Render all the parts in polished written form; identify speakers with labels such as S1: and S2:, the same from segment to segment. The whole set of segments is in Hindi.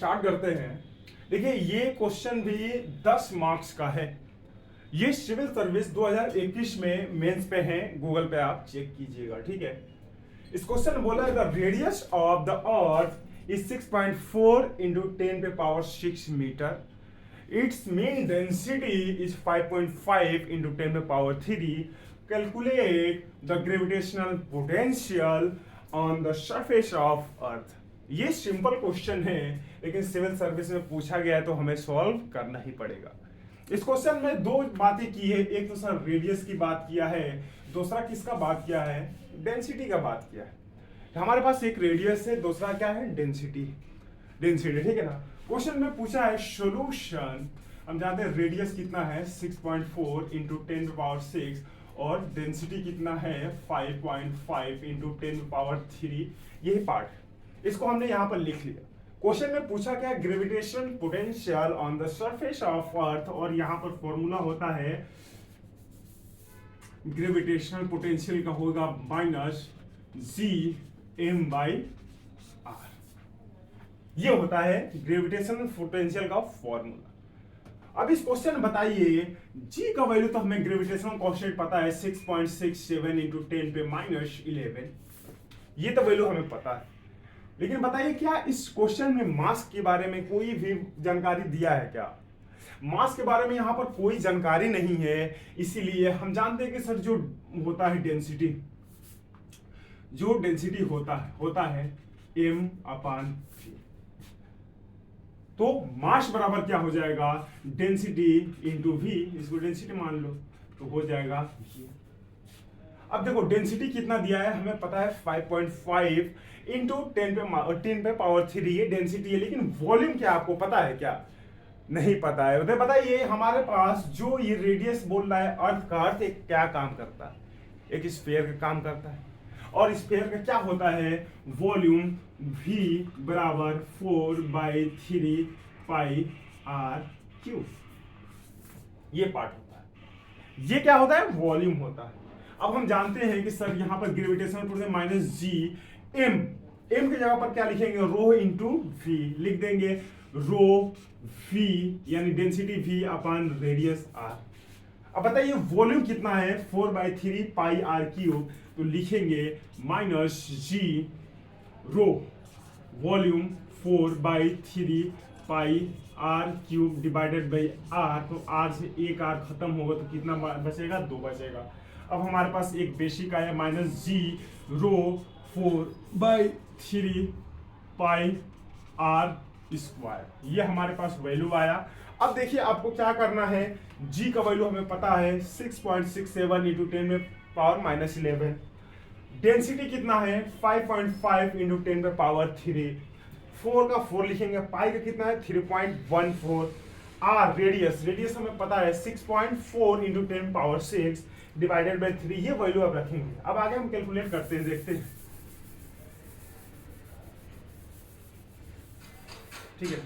S1: स्टार्ट करते हैं। देखिए ये क्वेश्चन भी 10 मार्क्स का है। ये सिविल सर्विस 2021 में मेंस पे है, गूगल पे आप चेक कीजिएगा, ठीक है। इस क्वेश्चन में बोला है the radius of the earth is 6.4 into 10 पे power 6 metre. Its mean density is 5.5 into 10 पे power 3। Calculate the gravitational potential on the surface of earth. ये सिंपल क्वेश्चन है, लेकिन सिविल सर्विस में पूछा गया है तो हमें सॉल्व करना ही पड़ेगा। इस क्वेश्चन में दो बातें की है, एक तो सर रेडियस की बात किया है, दूसरा किसका बात किया है, डेंसिटी का बात किया है। हमारे पास एक रेडियस है, दूसरा क्या है, डेंसिटी। ठीक है ना। क्वेश्चन में पूछा है सॉल्यूशन। हम जानते हैं रेडियस कितना है 6.4 इंटू 10 पावर 6 और डेंसिटी कितना है 5.5 इंटू 10 पावर 3। यही पार्ट है, इसको हमने यहां पर लिख लिया। क्वेश्चन में पूछा क्या, gravitation potential on the surface of अर्थ, और यहां पर फॉर्मूला होता है ग्रेविटेशनल पोटेंशियल का होगा माइनस Gm/r। ये होता है ग्रेविटेशनल पोटेंशियल का फॉर्मूला। अब इस क्वेश्चन में बताइए G का वैल्यू तो हमें ग्रेविटेशनल कांस्टेंट पता है 6.67 इंटू 10 पे माइनस 11। ये तो वैल्यू हमें पता है, लेकिन बताइए क्या इस क्वेश्चन में मास के बारे में कोई भी जानकारी दिया है क्या? मास के बारे में यहाँ पर कोई जानकारी नहीं है, इसीलिए हम जानते हैं कि सर जो होता है डेंसिटी, जो डेंसिटी होता है m/v। तो मास बराबर क्या हो जाएगा, डेंसिटी इंटू v, इसको डेंसिटी मान लो तो हो जाएगा v। अब देखो डेंसिटी कितना दिया है हमें पता है 5.5 इंटू 10 पे पावर 3 ये डेंसिटी है, लेकिन वॉल्यूम क्या आपको पता है क्या? नहीं पता है। तो बताइए हमारे पास जो ये रेडियस बोल रहा है अर्थ का, अर्थ एक क्या काम करता है, एक स्फीयर का काम करता है, और स्फीयर का क्या होता है, वॉल्यूम v बराबर 4/3 पाई r³। ये पार्ट होता है, ये क्या होता है, वॉल्यूम होता है। अब हम जानते हैं कि सर यहां पर gravitational force minus Gm, m की जगह पर क्या लिखेंगे, रो इंटू v लिख देंगे, रो v यानी density v upon radius r। अब बताइए वॉल्यूम कितना है 4/3 पाई r³, तो लिखेंगे minus G rho volume 4/3 pi r³ divided by r। तो r से एक r खत्म होगा तो कितना बचेगा, 2 बचेगा। अब हमारे पास एक बेसिक आया माइनस G रो 4/3 पाई r², ये हमारे पास वैल्यू आया। अब देखिए आपको क्या करना है, G का वैल्यू हमें पता है 6.67 इंटू 10 में पावर माइनस 11। डेंसिटी कितना है 5.5 इंटू 10 पे पावर 3। 4 का 4 लिखेंगे, पाई का कितना है 3.14। आर रेडियस हमें पता है 6.4 इंटू 10 पावर 6 डिवाइडेड बाई 3। ये वैल्यू आप रखेंगे। अब आगे हम कैलकुलेट करते हैं, देखते हैं, ठीक है।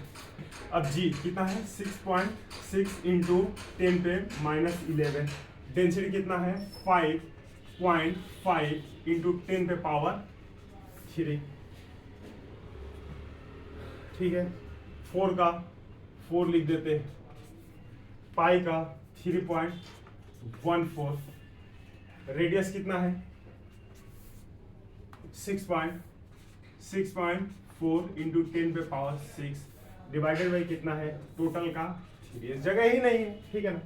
S1: अब G कितना है 6.6 इंटू 10 पे माइनस 11। डेंसिटी कितना है 5.5 इंटू 10 पे पावर 3, ठीक है। 4 का 4 लिख देते हैं, पाई का 3.14। रेडियस कितना है 6.4 इंटू 10 पे पावर 6 डिवाइडेड बाई कितना है, टोटल का 3। जगह ही नहीं है, ठीक है ना।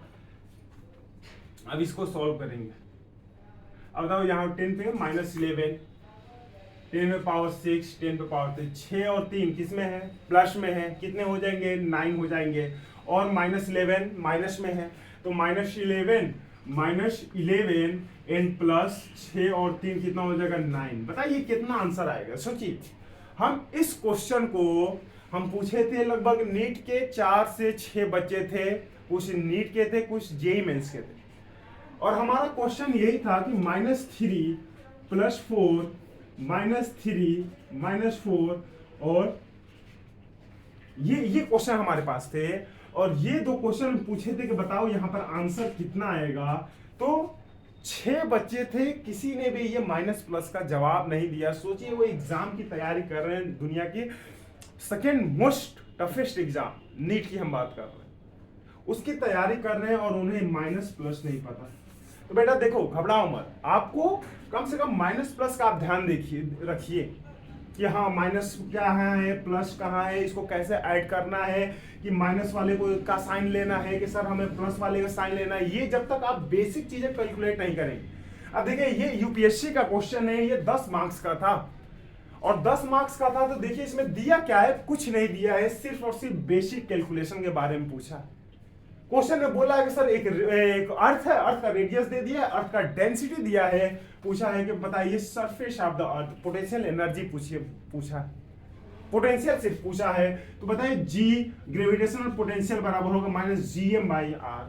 S1: अब इसको सॉल्व करेंगे। अब बताओ यहाँ 10 पे माइनस 11, 10 पे पावर 6, 10 पे पावर 3, 6 और 3 किस में है, प्लस में है, कितने हो जाएंगे 9 हो जाएंगे, और माइनस 11 माइनस में है, तो माइनस 11 एंड प्लस 6 और 3 कितना हो जाएगा 9। बताइए कितना आंसर आएगा, सोचिए। हम इस क्वेश्चन को हम पूछे थे, लगभग नीट के 4 से 6 बच्चे थे, कुछ नीट के थे, कुछ जेईई मेंस के थे, और हमारा क्वेश्चन यही था कि -3 + 4 -3 -4, और ये क्वेश्चन हमारे पास थे, और ये दो क्वेश्चन पूछे थे कि बताओ यहाँ पर आंसर कितना आएगा। तो 6 बच्चे थे, किसी ने भी ये माइनस प्लस का जवाब नहीं दिया। सोचिए वो एग्जाम की तैयारी कर रहे हैं, दुनिया की second most toughest exam NEET की हम बात कर रहे हैं, उसकी तैयारी कर रहे हैं और उन्हें माइनस प्लस नहीं पता, तो बेटा देखो घबराओ मत, आपको कम से कम माइनस प्लस का आप ध्यान रखिए कि हाँ माइनस क्या है, प्लस कहाँ है, इसको कैसे ऐड करना है, कि माइनस वाले को का साइन लेना है कि सर हमें प्लस वाले का साइन लेना है, ये जब तक आप बेसिक चीजें कैलकुलेट नहीं करेंगे। अब देखिए ये यूपीएससी का क्वेश्चन है, ये 10 मार्क्स का था, और 10 मार्क्स का था, तो देखिए इसमें दिया क्या है, कुछ नहीं दिया है, सिर्फ और सिर्फ बेसिक कैलकुलेशन के बारे में पूछा है। क्वेश्चन में बोला है कि सर एक अर्थ है, अर्थ का रेडियस दे दिया है, अर्थ का डेंसिटी दिया है, पूछा है कि बताइए surface of the earth, potential energy पूछा है, पोटेंशियल सिर्फ पूछा है, तो बताइए जी ग्रेविटेशनल पोटेंशियल बराबर होगा माइनस GM/r।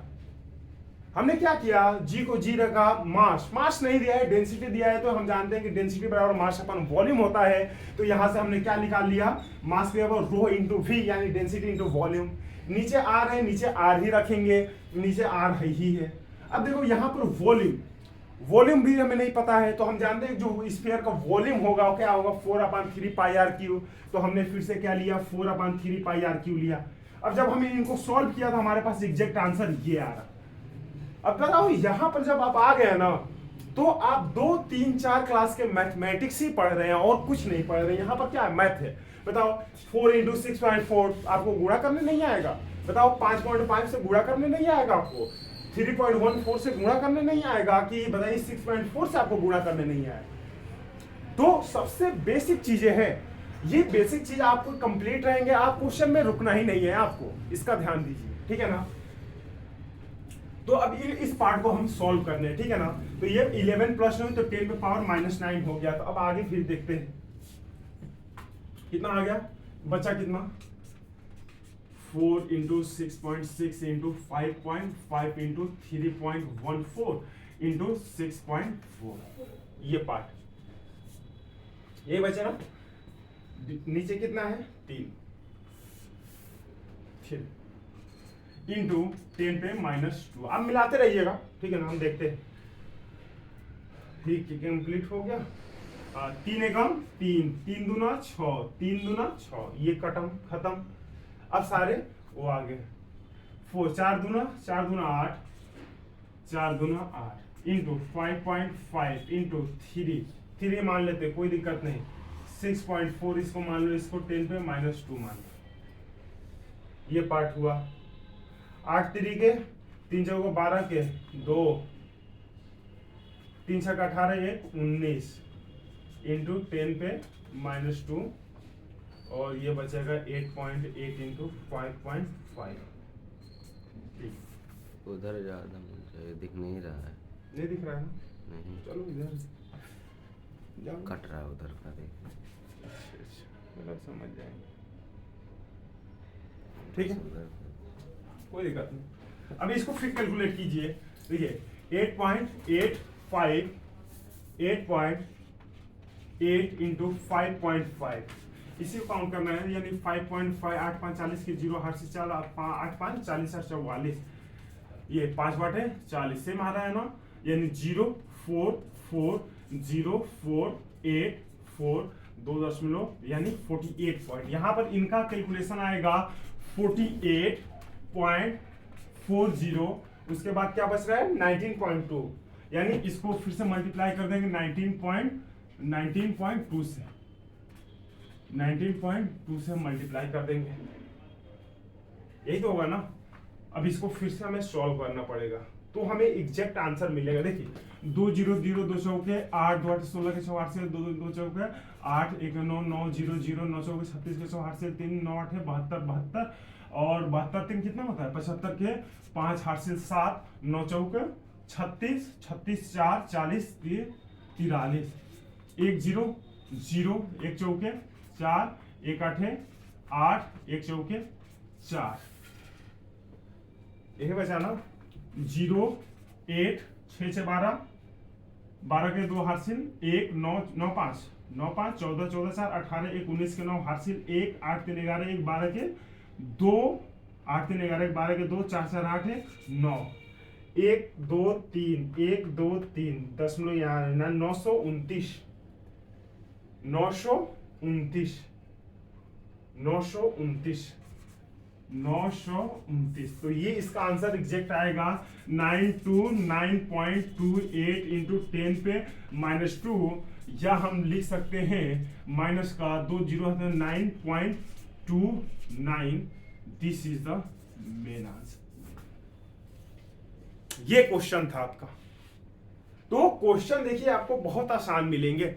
S1: हमने क्या किया, जी को जी रखा, मास नहीं दिया है, डेंसिटी दिया है, तो हम जानते हैं कि डेंसिटी बराबर मास अपन वॉल्यूम होता है, तो यहां से हमने क्या निकाल लिया, मास बराबर रो इंटू वी, यानी डेंसिटी इंटू वॉल्यूम। नीचे आर है, नीचे आर ही रखेंगे, नीचे आर ही है। अब देखो यहाँ पर वॉल्यूम भी हमें नहीं पता है, तो हम जानते हैं जो स्फीयर का वॉल्यूम होगा वो क्या होगा, 4/3πr3, तो हमने फिर से क्या लिया, 4/3πr3 लिया। अब जब हमने इनको सॉल्व किया तो हमारे पास एग्जैक्ट आंसर ये आ रहा। अब बताओ यहाँ पर जब आप आ गए ना, तो आप 2, 3, 4 क्लास के मैथमेटिक्स ही पढ़ रहे हैं और कुछ नहीं पढ़ रहे हैं। यहाँ पर क्या है, मैथ है। बताओ 4 × 6.4 आपको गुणा करने नहीं आएगा, बताओ 5.5 से गुणा करने नहीं आएगा, आपको 3.14 से गुणा करने नहीं आएगा, कि बताइए 6.4 से आपको गुणा करने नहीं आएगा। तो सबसे बेसिक चीजें हैं, ये बेसिक चीज आपको कंप्लीट रहेंगे, आप क्वेश्चन में रुकना ही नहीं है, आपको इसका ध्यान दीजिए, ठीक है ना। तो अब इस पार्ट को हम सॉल्व करने हैं, ठीक है ना। तो ये 11 प्लस 9 तो 10 पे पावर -9 हो गया। तो अब आगे फिर देखते हैं कितना आ गया, बचा कितना, 4 × 6.6 × 5.5 × 3.14 × 6.4, ये पार्ट ये बचे ना। नीचे कितना है, 3 इंटू 10 पे -2। अब मिलाते रहिएगा, ठीक है ना। हम देखते हैं, ठीक है, कंप्लीट हो गया। 3 एकम 3, 3 दूना 6, 3 दूना 6, ये खत्म। अब सारे वो आ गए, 4 दूना 8, 4 दूना 8 इंटू 5.5 इंटू 3 मान लेते, कोई दिक्कत नहीं। 6.4 इसको मान लो, इसको 10 पे -2 मान लो। ये पार्ट हुआ। 8 तरीके 3 चौको 12 के 2, 3 छक 18, 1 19 इंटू 10 पे -2, और ये बचेगा 8.8 इंटू 5.5।
S2: उधर ज्यादा मुझे दिख नहीं रहा है।
S1: नहीं दिख रहा है ना,
S2: नहीं,
S1: चलो इधर जाओ,
S2: कट रहा है उधर का, देख।
S1: मतलब समझ जाएंगे, ठीक है, कोई दिक्कत नहीं। अब इसको फिर कैलकुलेट कीजिए, देखिए 8.85 8.8 इंटू 5.5, इसी को काउंट करना है, यानी 5.5 8 5 40 के 0 हाथ से 4 8 5 40 और 44, ये 5 बाटे 40 सेम आ रहा है ना, यानी 0 4 4 0 4 8 4 2 यानी 48 पॉइंट। यहाँ पर इनका कैलकुलेशन आएगा 48.40। उसके बाद क्या बच रहा है 19.2, यानी इसको फिर से मल्टीप्लाई कर देंगे 19.2 से, 19.2 से मल्टीप्लाई कर देंगे, यही तो होगा ना। अब इसको फिर से हमें सॉल्व करना पड़ेगा, तो हमें एग्जैक्ट आंसर मिलेगा। देखिए 2 0 0 2 चौके 8 2 8 16 के 6 8 से 2 2 चौके 8 1 9 9 0 0 9 चौके 36 के 6 8 से 3 9 8 है 72 72, और 72 3 कितना होता है 75 के 5 8 से 7 9 चौके 36 36 4 40 43 1 0 0 1 चौके 4 1 8 है 8 1 चौके 4, यही बचा ना। 0 8 6 से 12 12 के 2 हासिल 1 9 9 5 9 5 14 14 4 18 1 19 के 9 हासिल 1 8 3 11 1 12 के 2 8 3 11 1 12 के 2 4 4 8 है 9 1 2 3 1 2 3 दशमलव यहाँ रहना 929 929 929 929। तो ये इसका आंसर एग्जैक्ट आएगा 929.28 इंटू 10 पे -2, या हम लिख सकते हैं माइनस का 2 zero 9.29। This is the main answer. ये क्वेश्चन था आपका। तो क्वेश्चन देखिए आपको बहुत आसान मिलेंगे,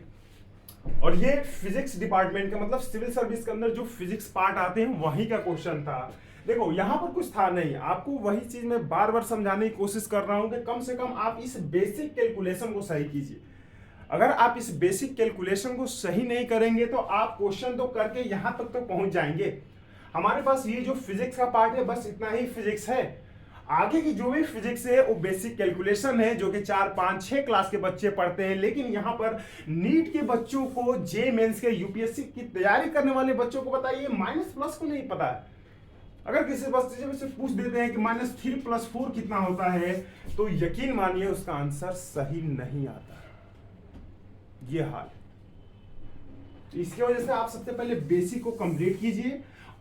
S1: और ये फिजिक्स डिपार्टमेंट का मतलब सिविल सर्विस के अंदर जो फिजिक्स पार्ट आते हैं वहीं का क्वेश्चन था। देखो यहां पर कुछ था नहीं, आपको वही चीज मैं बार बार समझाने की कोशिश कर रहा हूं कि कम से कम आप इस बेसिक कैलकुलेशन को सही कीजिए। अगर आप इस बेसिक कैलकुलेशन को सही नहीं करेंगे तो आप क्वेश्चन तो करके यहां तक तो पहुंच जाएंगे। हमारे पास ये जो फिजिक्स का पार्ट है बस इतना ही फिजिक्स है। आगे की जो भी फिजिक्स है वो बेसिक कैलकुलेशन है, जो कि 4, 5, 6 क्लास के बच्चे पढ़ते हैं। लेकिन यहाँ पर नीट के बच्चों को, जे मेंस के, यूपीएससी की तैयारी करने वाले बच्चों को बताइए माइनस प्लस को नहीं पता है। अगर किसी बच्चे से पूछ देते हैं कि -3 + 4 कितना होता है, तो यकीन मानिए उसका आंसर सही नहीं आता। ये हाल है। इसकी वजह से आप सबसे पहले बेसिक को कंप्लीट कीजिए,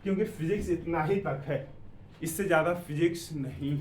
S1: क्योंकि फिजिक्स इतना ही तक है, इससे ज्यादा फिजिक्स नहीं।